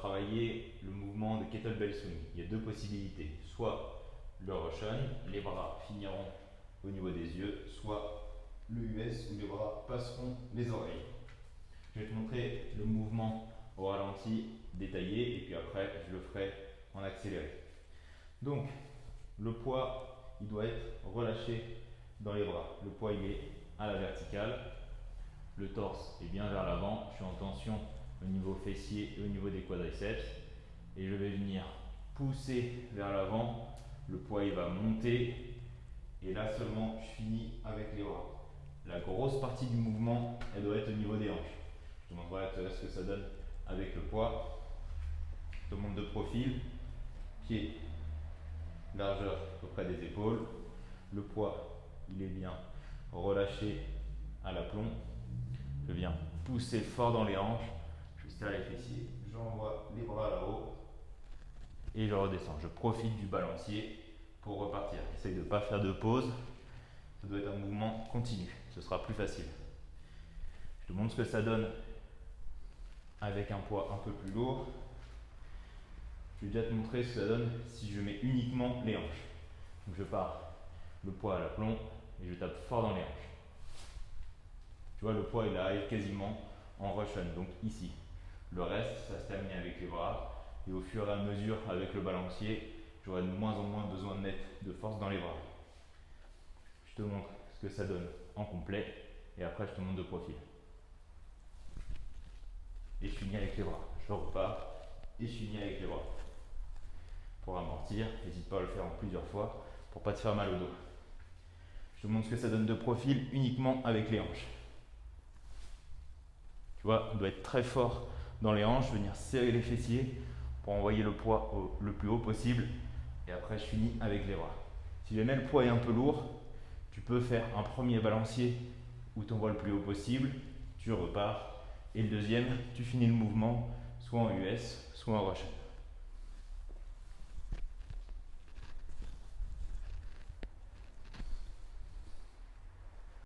travailler le mouvement de kettlebell swing. Il y a deux possibilités. Soit le Russian, les bras finiront au niveau des yeux, soit le US où les bras passeront les oreilles. Je vais te montrer le mouvement au ralenti détaillé et puis après je le ferai en accéléré. Donc le poids il doit être relâché dans les bras. Le poids il est à la verticale, le torse est bien vers l'avant, je suis en tension au niveau fessier et au niveau des quadriceps et je vais venir pousser vers l'avant, le poids il va monter et là seulement je finis avec les bras. La grosse partie du mouvement elle doit être au niveau des hanches. Je te montrerai ce que ça donne avec le poids. Je te montre de profil, pied, largeur à peu près des épaules. Le poids, il est bien relâché à l'aplomb. Je viens pousser fort dans les hanches, je serre les fessiers, j'envoie les bras là-haut et je redescends. Je profite du balancier pour repartir. Essaye de ne pas faire de pause. Ça doit être un mouvement continu, ce sera plus facile. Je te montre ce que ça donne avec un poids un peu plus lourd. Je vais déjà te montrer ce que ça donne si je mets uniquement les hanches. Donc je pars le poids à l'aplomb et je tape fort dans les hanches. Tu vois, le poids il arrive quasiment en Russian, donc ici. Le reste, ça se termine avec les bras et au fur et à mesure avec le balancier, j'aurai de moins en moins besoin de mettre de force dans les bras. Je te montre ce que ça donne en complet et après je te montre de profil. Et je finis avec les bras. Je repars et je finis avec les bras. Pour amortir, n'hésite pas à le faire en plusieurs fois pour pas te faire mal au dos. Je te montre ce que ça donne de profil uniquement avec les hanches. Tu vois, on doit être très fort dans les hanches, venir serrer les fessiers pour envoyer le poids le plus haut possible. Et après, je finis avec les bras. Si jamais le poids est un peu lourd, tu peux faire un premier balancier où tu envoies le plus haut possible, tu repars. Et le deuxième, tu finis le mouvement soit en US, soit en Russian.